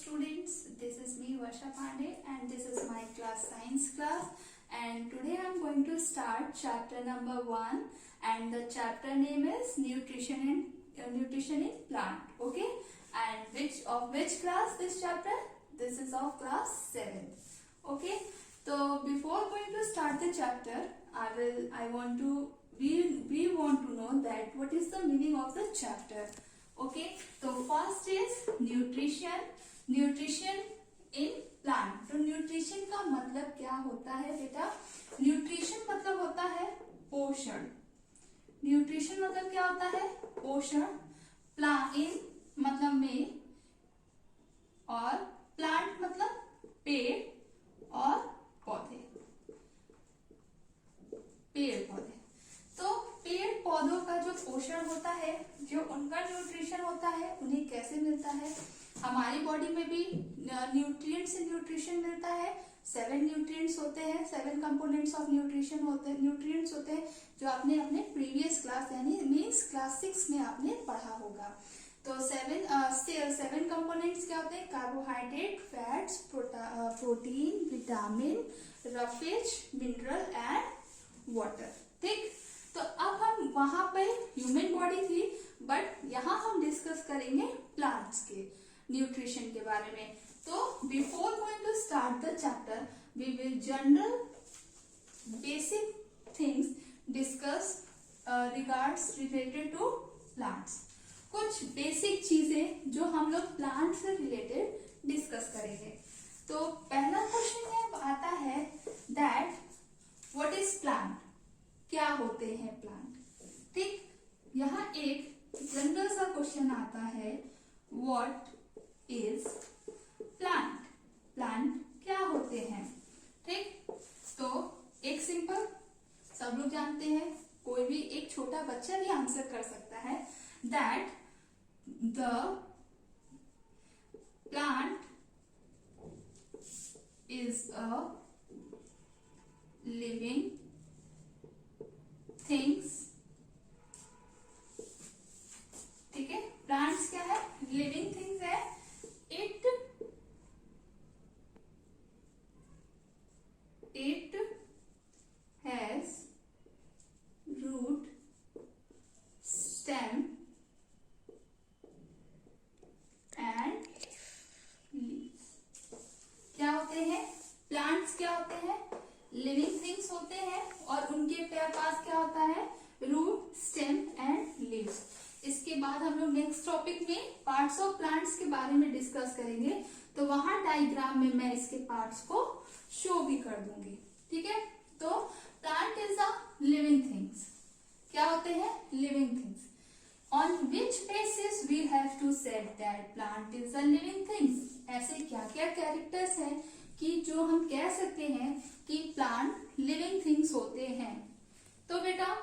students, this is me Varsha Pandey and this is my class science class, and today I am going to start chapter number 1 and the chapter name is nutrition in plant. Okay, and which class this chapter? This is of class 7th. Okay, so before going to start the chapter, we want to know that what is the meaning of the chapter. Okay, so first is nutrition in plant. तो nutrition का मतलब क्या होता है बेटा? Nutrition मतलब होता है पोषण. न्यूट्रिशन मतलब क्या होता है? पोषण. प्लांट इन मतलब में, और प्लांट मतलब पेड़ और पौधे. पेड़ पौधे. तो पेड़ पौधों का जो पोषण होता है, जो उनका न्यूट्रिशन होता है, उन्हें कैसे मिलता है? हमारी बॉडी में भी न्यूट्रिएंट्स से न्यूट्रिशन मिलता है. 7 न्यूट्रिएंट्स होते हैं, 7 कंपोनेंट्स ऑफ न्यूट्रिशन होते हैं, न्यूट्रिएंट्स होते हैं, जो आपने अपने प्रीवियस क्लास यानी मीन्स क्लास 6 में आपने पढ़ा होगा. तो 7 कंपोनेंट्स क्या होते हैं? Carbohydrate, fats, protein, vitamin, roughage, mineral and water. ठीक, तो अब हम वहां पे ह्यूमन बॉडी थी, बट यहाँ हम डिस्कस करेंगे प्लांट्स के न्यूट्रिशन के बारे में. तो before going to start the chapter, we will general basic things discuss regards related to plants. कुछ बेसिक चीजें जो हम लोग प्लांट से रिलेटेड डिस्कस करेंगे. तो पहला क्वेश्चन ये आता है दैट व्हाट इज प्लांट? क्या होते हैं प्लांट? ठीक, यहाँ एक जनरल सा क्वेश्चन आता है, व्हाट इज प्लांट? प्लांट क्या होते हैं? ठीक, तो एक सिंपल, सब लोग जानते हैं, कोई भी एक छोटा बच्चा भी आंसर कर सकता है, that the plant is a living things. ठीक है, प्लांट्स क्या है? लिविंग थिंग्स है. It has root, stem and leaves. क्या होते हैं? प्लांट्स क्या होते हैं? लिविंग थिंग्स होते हैं, और उनके पास क्या होता है? Root, stem and leaves. इसके बाद हम लोग नेक्स्ट टॉपिक में पार्ट्स ऑफ प्लांट्स के बारे में डिस्कस करेंगे, तो वहां डायग्राम में मैं इसके पार्ट्स को शो भी कर दूंगी. ठीक है, तो plant is a living things. क्या होते हैं? Living things. On which basis we have to said that plant is a living things? ऐसे क्या क्या कैरेक्टर्स हैं कि जो हम कह सकते हैं कि प्लांट लिविंग थिंग्स होते हैं? तो बेटा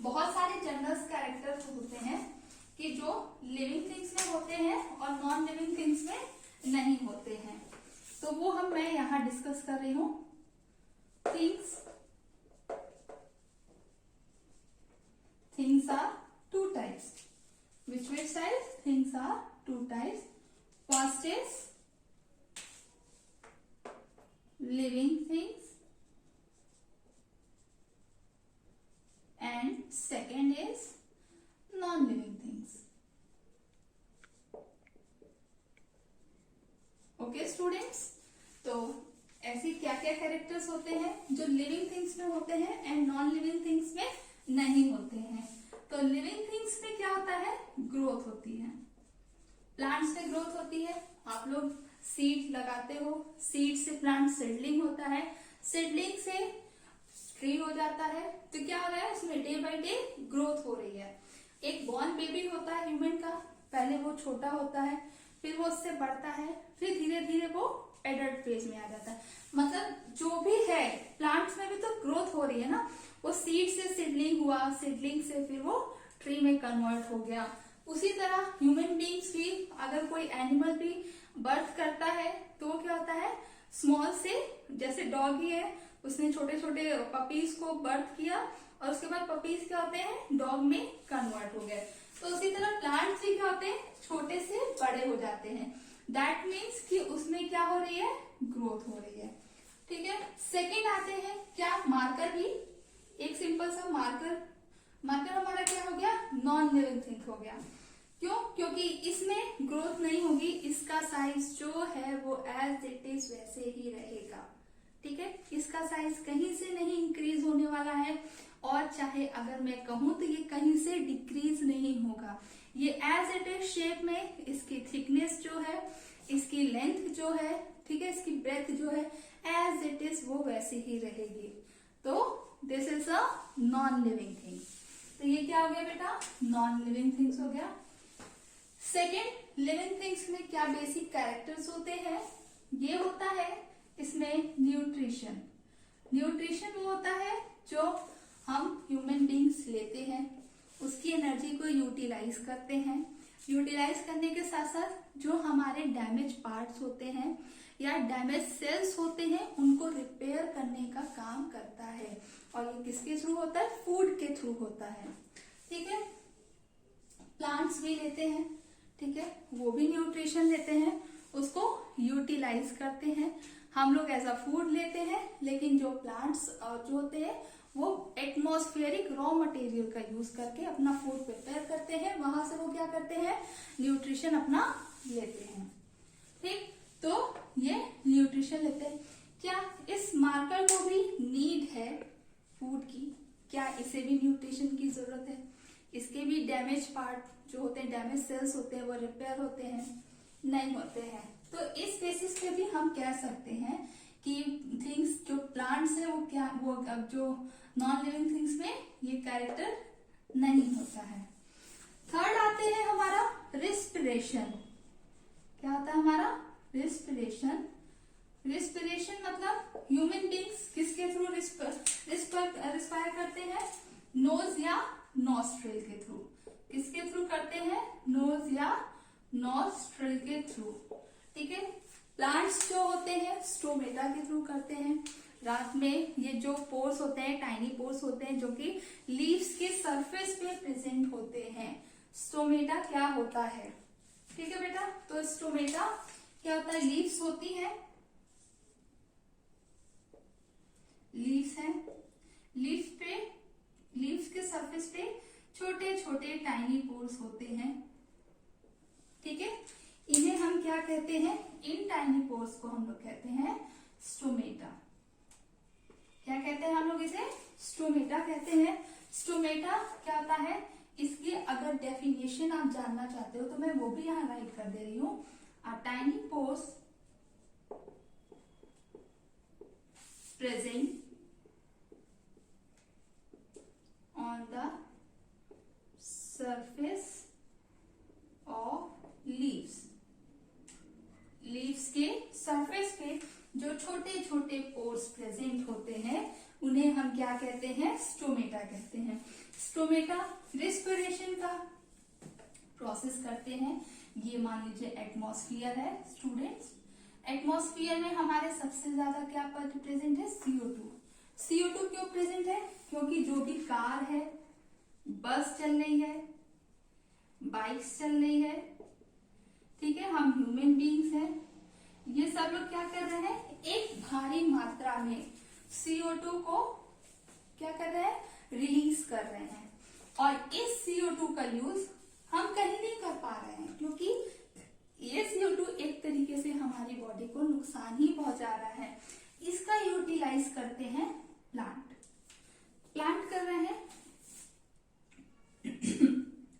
बहुत सारे जनरल कैरेक्टर्स होते हैं कि जो लिविंग थिंग्स में होते हैं और नॉन लिविंग थिंग्स में नहीं होते हैं. तो वो मैं यहाँ डिस्कस कर रही हूँ. Things are 2 types. which types? Things are 2 types. First is living things and second is non-living things. Okay students, तो ऐसी क्या क्या कैरेक्टर्स होते हैं जो लिविंग थिंग्स में होते हैं एंड नॉन लिविंग थिंग्स में नहीं होते हैं? तो लिविंग थिंग्स में क्या होता है? ग्रोथ होती है. प्लांट्स में ग्रोथ होती है. आप लोग सीड लगाते हो, सीड से प्लांट सीडलिंग होता है, सीडलिंग से ट्री हो जाता है. तो क्या हो रहा है? उसमें डे बाय डे ग्रोथ हो रही है. एक बॉर्न बेबी होता है ह्यूमन का, पहले वो छोटा होता है, फिर वो उससे बढ़ता है, फिर धीरे धीरे वो एडल्ट फेज में आ जाता है. मतलब जो भी है प्लांट्स में भी तो ग्रोथ हो रही है ना. वो सीड से सीडलिंग हुआ, सीडलिंग से फिर वो ट्री में कन्वर्ट हो गया. उसी तरह ह्यूमन बीइंग्स भी, अगर कोई एनिमल भी बर्थ करता है तो वो क्या होता है? स्मॉल से, जैसे डॉग ही है, उसने छोटे छोटे पपीज को बर्थ किया और उसके बाद पपीज क्या होते हैं? डॉग में कन्वर्ट हो गए. तो उसी तरह प्लांट्स भी क्या होते हैं? छोटे से बड़े हो जाते हैं. दैट मीन्स कि उसमें क्या हो रही है, ग्रोथ हो रही है। ठीक है, सेकेंड आते हैं क्या, मार्कर भी, एक सिंपल सा मार्कर हमारा क्या हो गया, नॉन लिविंग थिंग हो गया। क्यों, क्योंकि इसमें ग्रोथ नहीं होगी, इसका साइज जो है वो एज इट इज वैसे ही रहेगा। ठीक है, इसका साइज कहीं से नहीं इंक्रीज होने वाला है, और चाहे अगर मैं कहूं तो ये कहीं से डिक्रीज नहीं होगा, ये एज इट इज शेप में, इसकी थिकनेस जो है, इसकी लेंथ जो है, ठीक है, इसकी ब्रेथ जो है, एज इट इज वो वैसे ही रहेगी। तो this is a non living thing. तो ये क्या हो गया बेटा, नॉन लिविंग थिंग्स हो गया। सेकेंड, लिविंग थिंग्स में क्या बेसिक कैरेक्टर्स होते हैं, ये होता है इसमें न्यूट्रिशन। न्यूट्रिशन वो होता है जो हम ह्यूमन बींग्स लेते हैं, उसकी एनर्जी को यूटिलाइज करते हैं। यूटिलाइज करने के साथ साथ जो हमारे डैमेज पार्ट्स होते हैं या डैमेज सेल्स होते हैं, उनको रिपेयर करने का काम करता है। और ये किसके थ्रू होता है, फूड के थ्रू होता है। ठीक है, प्लांट्स भी लेते हैं, ठीक है, वो भी न्यूट्रिशन लेते हैं, उसको यूटिलाइज करते हैं। हम लोग एज अ फूड लेते हैं, लेकिन जो प्लांट्स जो होते हैं वो एटमॉस्फेरिक रॉ मटेरियल का यूज करके अपना फूड प्रिपेयर करते हैं, वहां से वो क्या करते हैं, न्यूट्रिशन अपना लेते हैं। ठीक, तो ये न्यूट्रिशन लेते हैं। क्या इस मार्कर को भी नीड है फूड की, क्या इसे भी न्यूट्रिशन की जरूरत है, इसके भी डैमेज पार्ट जो होते हैं, डैमेज सेल्स होते हैं, वो रिपेयर होते हैं, नहीं होते हैं। तो इस बेसिस पे भी हम कह सकते हैं कि थिंग्स जो प्लांट्स है वो क्या, वो अब जो नॉन लिविंग थिंग्स में ये कैरेक्टर नहीं होता है। थर्ड आते हैं हमारा रिस्पिरेशन। क्या होता है हमारा, रिस्पिरेशन। रिस्पिरेशन मतलब ह्यूमन बींग्स किसके थ्रू रिस्पायर करते हैं, नोज या नॉस्ट्रिल के थ्रू। किसके थ्रू करते हैं, नोज या नॉस्ट्रिल के थ्रू। ठीक है, प्लांट्स जो होते हैं स्टोमेटा के थ्रू करते हैं। रात में ये जो पोर्स होते हैं, टाइनी पोर्स होते हैं, जो कि लीव्स के सरफेस पे प्रेजेंट होते हैं। स्टोमेटा क्या होता है, ठीक है बेटा, तो स्टोमेटा क्या होता है, लीव्स होती है, लीव्स है, लीव्स के सरफेस पे छोटे छोटे टाइनी पोर्स होते हैं। ठीक है, इन्हें हम क्या कहते हैं, इन टाइनी पोर्स को हम लोग कहते हैं स्टोमेटा। क्या कहते हैं हम लोग इसे, स्टोमेटा कहते हैं। स्टोमेटा क्या होता है, इसकी अगर डेफिनेशन आप जानना चाहते हो तो मैं वो भी यहां राइट कर दे रही हूं। A tiny pores present on the surface of leaves. Leaves के सरफेस पे जो छोटे छोटे पोर्स प्रेजेंट होते हैं, उन्हें हम क्या कहते हैं, स्टोमेटा कहते हैं। स्टोमेटा रिस्पिरेशन का प्रोसेस करते हैं। ये मान लीजिए एटमॉस्फेयर है स्टूडेंट्स, एटमॉस्फेयर में हमारे सबसे ज्यादा क्या प्रेजेंट है, CO2। CO2 क्यों प्रेजेंट है, क्योंकि जो भी कार है, बस चल रही है, बाइक्स चल रही है, ठीक है, हम ह्यूमन बीइंग्स हैं, ये सब लोग क्या कर रहे हैं, एक भारी मात्रा में CO2 को क्या कर रहे हैं, रिलीज कर रहे हैं। और इस CO2 का यूज हम कहीं नहीं कर पा रहे हैं, क्योंकि ये CO2 एक तरीके से हमारी बॉडी को नुकसान ही पहुंचा रहा है। इसका यूटिलाइज करते हैं प्लांट कर रहे हैं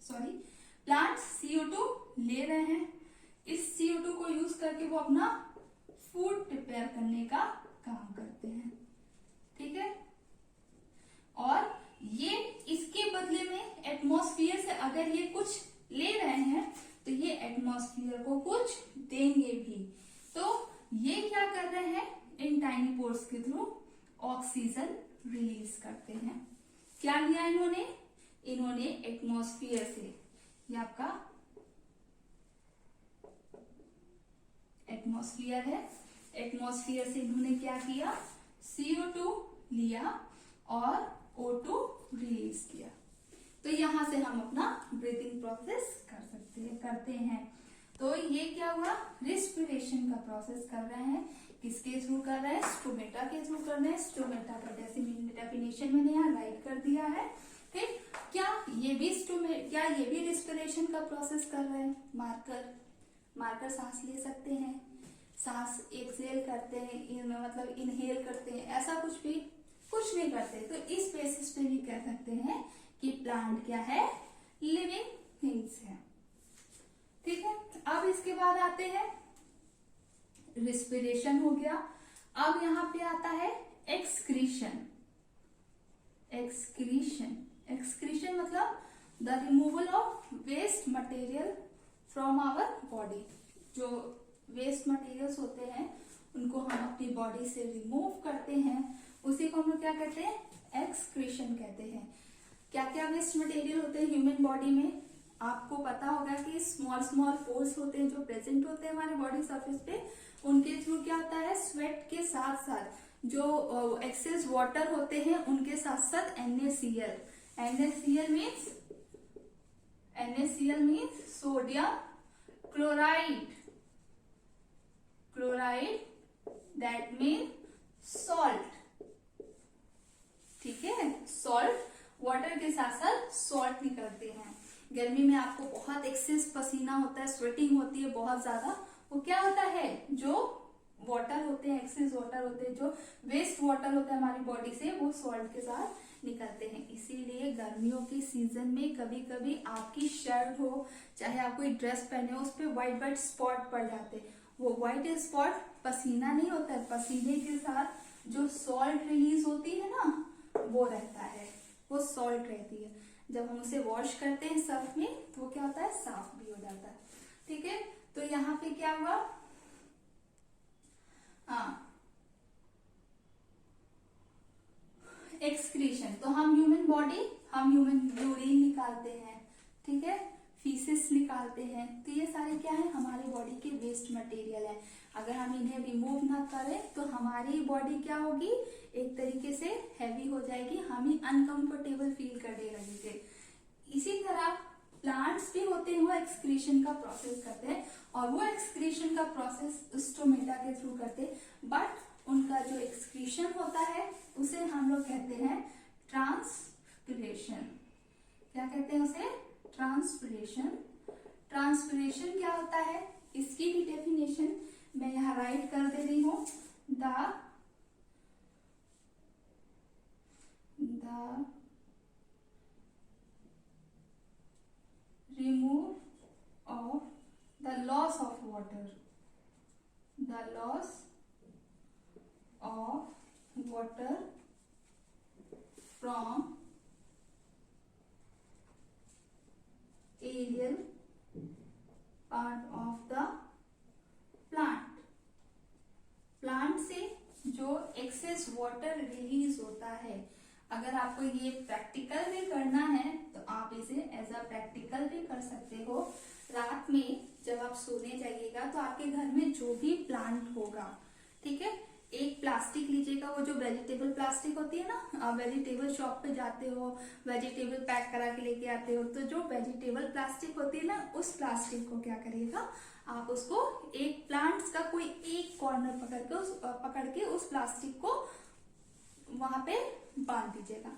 सॉरी, प्लांट CO2 ले रहे हैं, इस CO2 को यूज करके वो अपना फूड प्रिपेयर करने का काम करते हैं। ठीक है, और ये इसके बदले में एटमॉस्फेयर से अगर ये कुछ ले रहे हैं तो ये एटमॉस्फेयर को कुछ देंगे भी। तो ये क्या कर रहे हैं, इन टाइनी पोर्स के थ्रू ऑक्सीजन रिलीज करते हैं। क्या लिया इन्होंने एटमॉस्फेयर से, ये आपका एटमॉस्फेयर है, एटमॉस्फेयर से इन्होंने क्या किया, CO2 लिया और O2 रिलीज किया। तो यहां से हम अपना ब्रीथिंग प्रोसेस करते हैं। तो ये क्या हुआ, रिस्पिरेशन का प्रोसेस कर रहे हैं। किसके थ्रू कर रहे हैं, स्टोमेटा के थ्रू कर रहे हैं। स्टोमेटा का डेफिनेशन मैंने यहाँ राइट कर दिया है। ठीक, क्या ये भी रिस्पिरेशन का प्रोसेस कर रहे हैं। मार्कर सांस ले सकते हैं, सांस एक्सहेल करते हैं, मतलब इनहेल करते हैं, ऐसा कुछ नहीं करते। तो इस बेसिस पे भी कह सकते हैं कि प्लांट क्या है, लिविंग थिंग्स है। ठीक है, अब इसके बाद आते हैं, रिस्पिरेशन हो गया। अब यहाँ पे आता है एक्सक्रीशन। एक्सक्रीशन मतलब the removal of waste material from our body. जो वेस्ट मटेरियल्स होते हैं उनको हम अपनी बॉडी से रिमूव करते हैं, उसी को हम लोग क्या कहते हैं, एक्सक्रीशन कहते हैं। क्या क्या वेस्ट मटेरियल होते हैं ह्यूमन बॉडी में, आपको पता होगा कि स्मॉल पोर्स होते हैं जो प्रेजेंट होते हैं हमारे बॉडी सरफेस पे। उनके थ्रू क्या होता है, स्वेट के साथ साथ जो एक्सेस वाटर होते हैं उनके साथ साथ NaCl means sodium chloride that mean salt. ठीक है, सॉल्ट, वाटर के साथ साथ सॉल्ट निकलते हैं। गर्मी में आपको बहुत एक्सेस पसीना होता है, स्वेटिंग होती है बहुत ज्यादा, वो क्या होता है, जो वाटर होते हैं, एक्सेस वाटर होते हैं, जो वेस्ट वाटर होता है हमारी बॉडी से, वो सॉल्ट के साथ निकलते हैं। इसीलिए गर्मियों के सीजन में कभी कभी आपकी शर्ट हो, चाहे आप कोई ड्रेस पहने हो, उस पर व्हाइट स्पॉट पड़ जाते हैं। वो व्हाइट स्पॉट पसीना नहीं होता है, पसीने के साथ जो सॉल्ट रिलीज होती है ना, वो रहता है, वो सॉल्ट रहती है। जब हम उसे वॉश करते हैं सर्फ में तो वो क्या होता है, साफ भी हो जाता है। ठीक है, तो यहाँ पे क्या हुआ, एक्सक्रीशन। तो हम ह्यूमन यूरिन निकालते हैं, ठीक है, फीसेस निकालते हैं। तो ये सारे क्या है, हमारी बॉडी के वेस्ट मटेरियल है। अगर हम इन्हें रिमूव ना करें तो हमारी बॉडी क्या होगी, एक तरीके से हैवी हो जाएगी, हम ही अनकंफर्टेबल फील करने लगेंगे। इसी तरह प्लांट्स भी होते हैं, वो एक्सक्रीशन का प्रोसेस करते हैं, और वो एक्सक्रीशन का प्रोसेस स्टोमेटा के थ्रू करते हैं। बट उनका जो एक्सक्रीशन होता है उसे हम लोग कहते हैं ट्रांसपिरेशन। क्या कहते हैं उसे, ट्रांसपिरेशन। ट्रांसपिरेशन क्या होता है, इसकी भी डेफिनेशन मैं यहाँ राइट कर दे रही हूँ। The remove of the loss of water, the loss of water from aerial part of the plant। Plant से जो एक्सेस वाटर रिलीज होता है, अगर आपको ये प्रैक्टिकल में करना है तो आप इसे एज अ प्रैक्टिकल भी कर सकते हो। रात में जब आप सोने जाइएगा तो आपके घर में जो भी प्लांट होगा, ठीक है, एक प्लास्टिक लीजिएगा, वो जो वेजिटेबल प्लास्टिक होती है ना, आप वेजिटेबल शॉप पे जाते हो, वेजिटेबल पैक करा के लेके आते हो, तो जो वेजिटेबल प्लास्टिक होती है ना, उस प्लास्टिक को क्या करिएगा, आप उसको एक प्लांट्स का कोई एक कॉर्नर पकड़ के उस प्लास्टिक को वहां पे बांध दीजिएगा।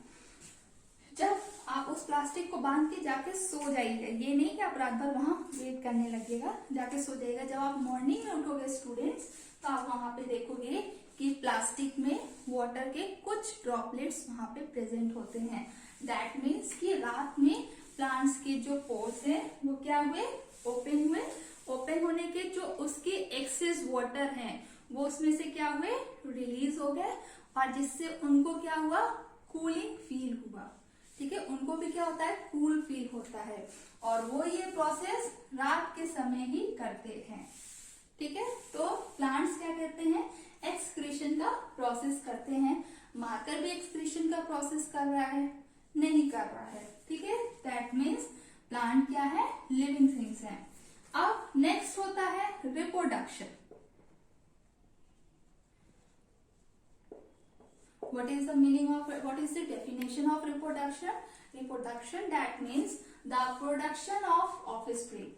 जब आप उस प्लास्टिक को बांध के जाके सो जाइएगा, ये नहीं कि आप रात भर वहां वेट करने लगेगा, जाके सो जाइएगा। जब आप मॉर्निंग में उठोगे स्टूडेंट्स, तो आप वहां पे देखोगे कि प्लास्टिक में वाटर के कुछ ड्रॉपलेट्स वहां पे प्रेजेंट होते हैं। दैट मीन्स कि रात में प्लांट्स के जो पोर्स है वो क्या हुए, ओपन हुए। ओपन होने के जो उसके एक्सेस वाटर हैं वो उसमें से क्या हुए, रिलीज हो गए, और जिससे उनको क्या हुआ, कूलिंग फील हुआ। ठीक है, उनको भी क्या होता है, कूल फील होता है, और वो ये प्रोसेस रात के समय ही करते हैं। ठीक है, तो प्लांट्स क्या कहते हैं, एक्सक्रीशन का प्रोसेस करते हैं। मार्कर भी एक्सक्रीशन का प्रोसेस कर रहा है, नहीं कर रहा है। ठीक है, दैट मीन्स प्लांट क्या है, लिविंग थिंग्स है। अब नेक्स्ट होता है reproduction. What is the definition of reproduction? Reproduction, that means the production of offspring.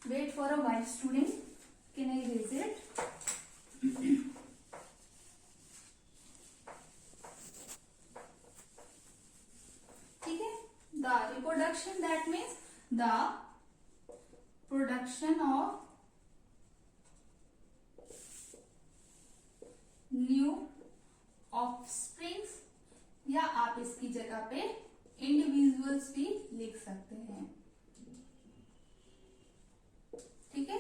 wait for a while student, can I erase it? ठीक है, the reproduction, that means the production of new offsprings, या आप इसकी जगह पे individuals भी लिख सकते हैं। ठीक है,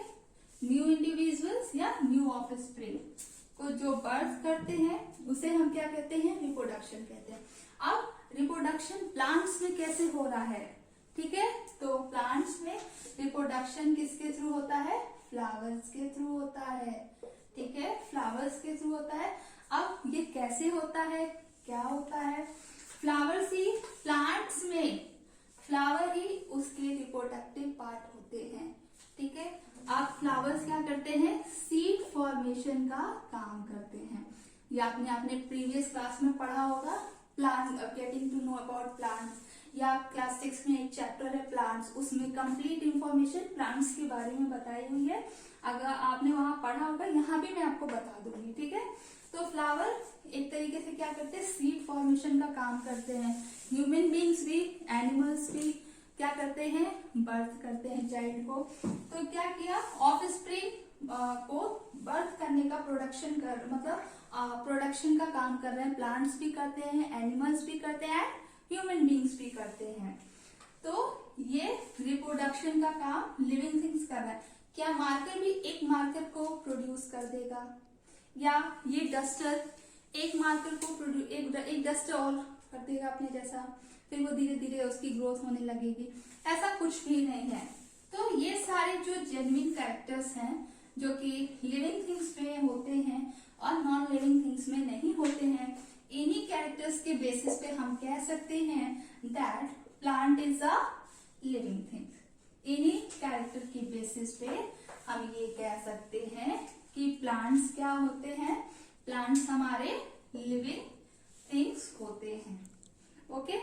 न्यू इंडिविजुअल्स या न्यू ऑफस्प्रिंग को जो बर्थ करते हैं उसे हम क्या कहते हैं? रिप्रोडक्शन कहते हैं। अब रिप्रोडक्शन प्लांट्स में कैसे हो रहा है? ठीक है, तो प्लांट्स में रिप्रोडक्शन किसके थ्रू होता है? फ्लावर्स के थ्रू होता है। ठीक है, फ्लावर्स के थ्रू होता है। अब ये कैसे होता है, क्या होता है? फ्लावर्स ही, प्लांट्स में फ्लावर ही उसके रिप्रोडक्टिव पार्ट होते हैं। ठीक है, अब फ्लावर्स क्या करते हैं? सीड फॉर्मेशन का काम करते हैं। ये आपने अपने प्रीवियस क्लास में पढ़ा होगा, plant getting to know about plants, या क्लास 6 में एक चैप्टर है प्लांट्स, उसमें कंप्लीट इंफॉर्मेशन प्लांट्स के बारे में बताई हुई है। अगर आपने वहां पढ़ा होगा, यहाँ भी मैं आपको बता दूंगी। ठीक है, तो फ्लावर एक तरीके से क्या करते हैं? सीड फॉर्मेशन का काम करते हैं। ह्यूमन बींग्स भी, एनिमल्स भी क्या करते हैं? बर्थ करते हैं चाइल्ड को। तो क्या किया? ऑफस्प्रिंग को बर्थ करने का प्रोडक्शन का काम कर रहे हैं। प्लांट्स भी करते हैं, एनिमल्स भी करते हैं, ह्यूमन बींग्स भी करते हैं। तो ये रिप्रोडक्शन का काम लिविंग थिंग्स कर रहा है। क्या मार्कर भी एक मार्कर को प्रोड्यूस कर देगा, या ये डस्टर एक मार्कर को एक डस्टर और कर देगा अपने जैसा, फिर वो धीरे धीरे उसकी ग्रोथ होने लगेगी? ऐसा कुछ भी नहीं है। तो ये सारे जो जेन्युइन कैरेक्टर्स हैं जो कि लिविंग थिंग्स में होते हैं और नॉन लिविंग थिंग्स में नहीं होते हैं, इन्हीं कैरेक्टर्स के बेसिस पे हम कह सकते हैं that plant is a living thing. इन्हीं कैरेक्टर की बेसिस पे हम ये कह सकते हैं कि प्लांट्स क्या होते हैं? प्लांट्स हमारे लिविंग थिंग्स होते हैं। ओके।